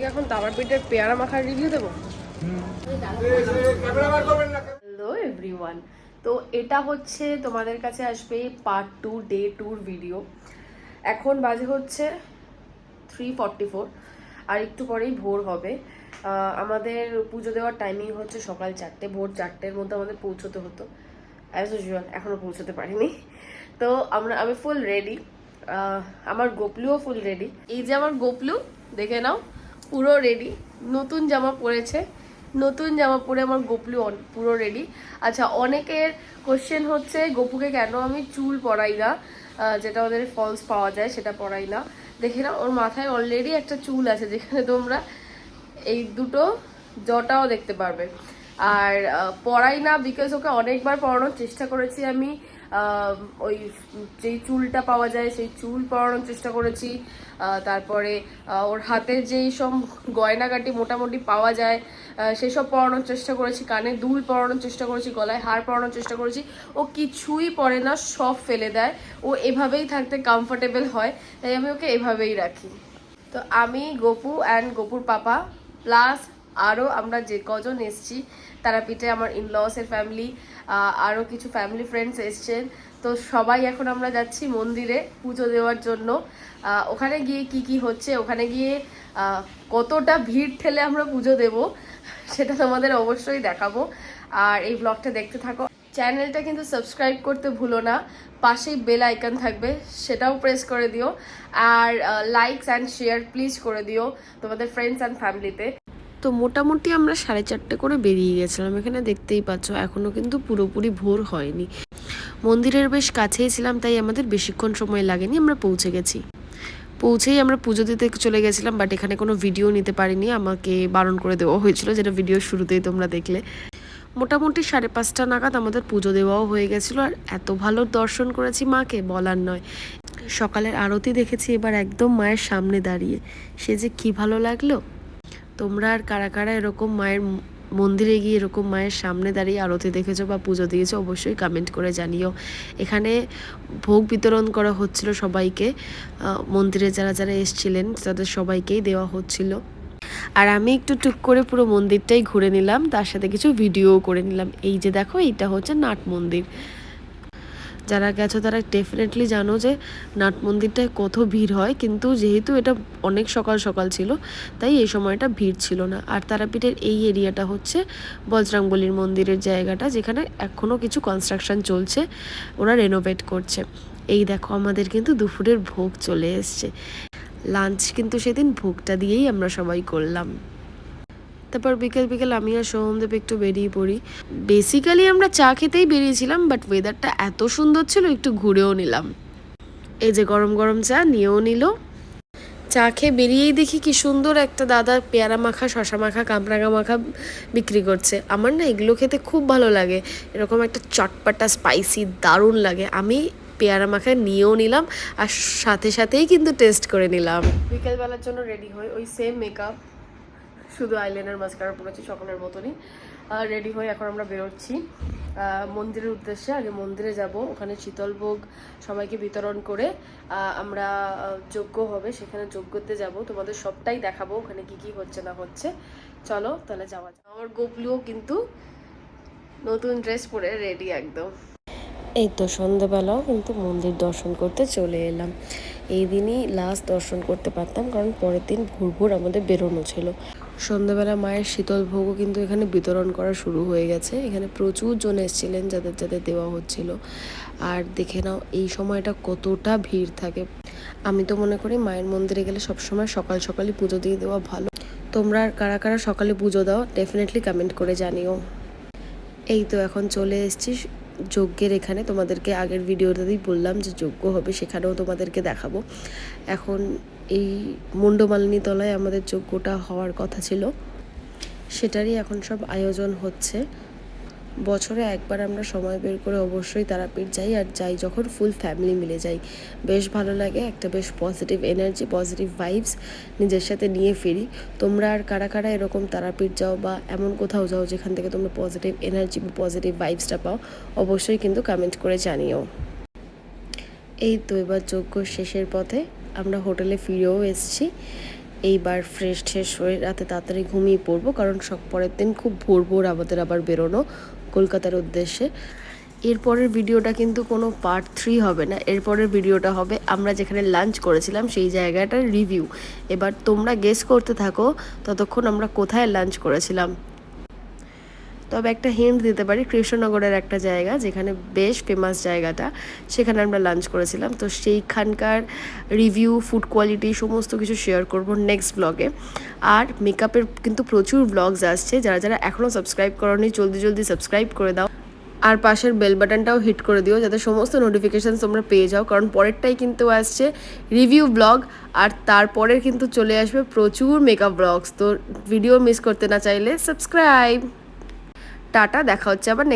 এখন তারাপীঠের পেয়ারা মাখার রিভিউ দেবো। হ্যালো এভরিওয়ান, তো এটা হচ্ছে তোমাদের কাছে আসবে পার্ট 2 ডে ট্যুর ভিডিও। এখন বাজে হচ্ছে 3:44 আর একটু পরেই ভোর হবে। আমাদের পুজো দেওয়ার টাইমিং হচ্ছে সকাল 4টে, ভোর 4টের মধ্যে আমাদের পৌঁছতে হতো। অ্যাজ ইউজুয়াল এখনও পৌঁছতে পারিনি। তো আমি ফুল রেডি, আমার গোপলুও ফুল রেডি। এই যে আমার গোপলু, দেখে নাও, পুরো রেডি। নতুন জামা পরেছে, নতুন জামা পরে আমার গোপলু পুরো রেডি। আচ্ছা, অনেকের কোশ্চেন হচ্ছে গোপুকে কেন আমি চুল পরাই না, যেটা ওদের ফলস পাওয়া যায় সেটা পরাই না। দেখে না, ওর মাথায় অলরেডি একটা চুল আছে, যেখানে তোমরা এই দুটো জটাও দেখতে পারবে। আর পরাই না বিকজ ওকে অনেকবার পরানোর চেষ্টা করেছি আমি। ওই যেই চুলটা পাওয়া যায় সেই চুল পরানোর চেষ্টা করেছি। তারপরে ওর হাতের যেই সব গয়নাগাটি মোটামুটি পাওয়া যায় সেই সব পরানোর চেষ্টা করেছি, কানে দুল পরানোর চেষ্টা করেছি, গলায় হার পরানোর চেষ্টা করেছি। ও কিছুই পরে না, সব ফেলে দেয়। ও এভাবেই থাকতে কমফোর্টেবল হয়, তাই আমি ওকে এভাবেই রাখি। তো আমি, Gopu and Gopur papa plus আরও আমরা যে কজন এসছি তারাপীঠে, আমার ইনলসের ফ্যামিলি, আরও কিছু ফ্যামিলি ফ্রেন্ডস এসছেন। তো সবাই এখন আমরা যাচ্ছি মন্দিরে পুজো দেওয়ার জন্য। ওখানে গিয়ে কি কি হচ্ছে, ওখানে গিয়ে কতটা ভিড় ঠেলে আমরা পুজো দেব সেটা তোমাদের অবশ্যই দেখাবো। আর এই ব্লগটা দেখতে থাকো। চ্যানেলটা কিন্তু সাবস্ক্রাইব করতে ভুলো না, পাশেই বেল আইকন থাকবে, সেটাও প্রেস করে দিও। আর লাইকস অ্যান্ড শেয়ার প্লিজ করে দিও তোমাদের ফ্রেন্ডস অ্যান্ড ফ্যামিলিতে। তো মোটামুটি আমরা 4:30 করে বেরিয়ে গেছিলাম। এখানে দেখতেই পাচ্ছ এখনও কিন্তু পুরোপুরি ভোর হয়নি। মন্দিরের বেশ কাছেই ছিলাম, তাই আমাদের বেশিক্ষণ সময় লাগেনি, আমরা পৌঁছে গেছি। পৌঁছেই আমরা পুজো দিতে চলে গেছিলাম, বাট এখানে কোনো ভিডিও নিতে পারিনি, আমাকে বারণ করে দেওয়া হয়েছিল, যেটা ভিডিও শুরুতেই তোমরা দেখলে। মোটামুটি 5:30 নাগাদ আমাদের পুজো দেওয়াও হয়ে গেছিলো। আর এত ভালো দর্শন করেছি মাকে, বলার নয়। সকালের আরতি দেখেছি এবার একদম মায়ের সামনে দাঁড়িয়ে, সে যে কি ভালো লাগলো। তোমরা আর কারা কারা এরকম মায়ের মন্দিরে গিয়ে এরকম মায়ের সামনে দাঁড়িয়ে আরতি দেখেছো বা পুজো দিয়েছো, অবশ্যই কমেন্ট করে জানিও। এখানে ভোগ বিতরণ করা হচ্ছিল সবাইকে, মন্দিরে যারা যারা এসছিলেন তাদের সবাইকেই দেওয়া হচ্ছিল। আর আমি একটু টুক করে পুরো মন্দিরটাই ঘুরে নিলাম, তার সাথে কিছু ভিডিওও করে নিলাম। এই যে দেখো, এইটা হচ্ছে নাট মন্দির। যারা গেছো তারা ডেফিনেটলি জানো যে নাট মন্দিরটায় কত ভিড় হয়, কিন্তু যেহেতু এটা অনেক সকাল সকাল ছিল তাই এই সময়টা ভিড় ছিল না। আর তারাপীঠের এই এরিয়াটা হচ্ছে বজরংবলীর মন্দিরের জায়গাটা, যেখানে এখনও কিছু কনস্ট্রাকশন চলছে, ওরা রেনোভেট করছে। এই দেখো, আমাদের কিন্তু দুপুরের ভোগ চলে এসছে। লাঞ্চ কিন্তু সেদিন ভোগটা দিয়েই আমরা সবাই করলাম। তারপর বিকেল বিকেল আমি আর সোহমদেব একটু বেরিয়ে পড়ি। বেসিক্যালি আমরা চা খেতেই বেরিয়েছিলাম, বাট ওয়েদারটা এত সুন্দর ছিল একটু ঘুরেও নিলাম। এই যে গরম গরম চা নিয়েও নিল। চা খেয়ে বেরিয়েই দেখি কি সুন্দর একটা দাদা পেয়ারা মাখা, শশা মাখা, কামরাঙা মাখা বিক্রি করছে। আমার না এগুলো খেতে খুব ভালো লাগে, এরকম একটা চটপাটা স্পাইসি দারুণ লাগে। আমি পেয়ারা মাখা নিয়েও নিলাম আর সাথে সাথেই কিন্তু টেস্ট করে নিলাম। বিকেলবেলার জন্য রেডি হই, ওই সেম মেকআপ, শুধু আইলাইনার মাস্কারা পরেছি সকালের মতনই। রেডি হয়ে এখন আমরা বেরোচ্ছি মন্দিরের উদ্দেশ্যে। আগে মন্দিরে যাব, ওখানে শীতলভোগ সবাইকে বিতরণ করে আমরা যজ্ঞ হবে, সেখানে যজ্ঞতে যাব, তোমাদের সবটাই দেখাবো ওখানে কি কি হচ্ছে না হচ্ছে। চলো তাহলে যাওয়া যাক। আমার গোপলুও কিন্তু নতুন ড্রেস পরে রেডি একদম। এই তো সন্ধ্যেবেলাও কিন্তু মন্দির দর্শন করতে চলে এলাম। এই দিনই লাস্ট দর্শন করতে পারতাম, কারণ পরের দিন ভোর ভোর আমাদের বেরোনো ছিল। সন্ধ্যাবেলা মায়ের শীতল ভোগও কিন্তু এখানে বিতরণ করা শুরু হয়ে গেছে। এখানে প্রচুর জন এসেছিলেন যাদের যাদের দেওয়া হচ্ছিল। আর দেখে নাও এই সময়টা কতটা ভিড় থাকে। আমি তো মনে করি মায়ের মন্দিরে গেলে সবসময় সকাল সকালই পুজো দিয়ে দেওয়া ভালো। তোমরা আর কারা কারা সকালে পুজো দাও ডেফিনেটলি কমেন্ট করে জানিও। এই তো এখন চলে এসেছি যজ্ঞের এখানে। তোমাদেরকে আগের ভিডিওটাতেই বললাম যে যজ্ঞ হবে, সেখানেও তোমাদেরকে দেখাবো। এখন এই মুন্ডমালিনী তলায় আমাদের যজ্ঞটা হওয়ার কথা ছিল, সেটারই এখন সব আয়োজন হচ্ছে। বছরে একবার আমরা সময় বের করে অবশ্যই তারাপীঠ যাই, আর যাই যখন ফুল ফ্যামিলি মিলে যাই, বেশ ভালো লাগে। একটা বেশ পজিটিভ এনার্জি, পজিটিভ ভাইবস নিজের সাথে নিয়ে ফিরি। তোমরা আর কারা কারা এরকম তারাপীঠ যাও বা এমন কোথাও যাও যেখান থেকে তোমরা পজিটিভ এনার্জি বা পজিটিভ ভাইবসটা পাও, অবশ্যই কিন্তু কমেন্ট করে জানিও। এই তো এবার যজ্ঞ শেষের পথে আমরা হোটেলে ফিরেও এসেছি। এইবার ফ্রেশ শেষ হয়ে রাতে তাড়াতাড়ি ঘুমিয়ে পড়বো, কারণ পরের দিন খুব ভোর ভোর আমাদের আবার বেরোনো কলকাতার উদ্দেশ্যে। এরপরের ভিডিওটা কিন্তু কোনো পার্ট 3 হবে না, এরপরের ভিডিওটা হবে আমরা যেখানে লাঞ্চ করেছিলাম সেই জায়গাটার রিভিউ। এবার তোমরা গেস করতে থাকো ততক্ষণ আমরা কোথায় লাঞ্চ করেছিলাম। তবে একটা হিন্ট দিতে পারি, কৃষ্ণনগরের একটা জায়গা যেখানে বেশ ফেমাস জায়গাটা, সেখানে আমরা লাঞ্চ করেছিলাম। তো সেইখানকার রিভিউ, ফুড কোয়ালিটি সমস্ত কিছু শেয়ার করব নেক্সট ব্লগে। আর মেকআপের কিন্তু প্রচুর ব্লগস আসছে, যারা যারা এখনও সাবস্ক্রাইব করোনি জলদি জলদি সাবস্ক্রাইব করে দাও, আর পাশের বেল বাটনটাও হিট করে দিও যাতে সমস্ত নোটিফিকেশানস তোমরা পেয়ে যাও, কারণ পরেরটাই কিন্তু আসছে রিভিউ ব্লগ, আর তারপরে কিন্তু চলে আসবে প্রচুর মেকআপ ব্লগস। তো ভিডিও মিস করতে না চাইলে সাবস্ক্রাইব। টাটা, দেখা হচ্ছে আবার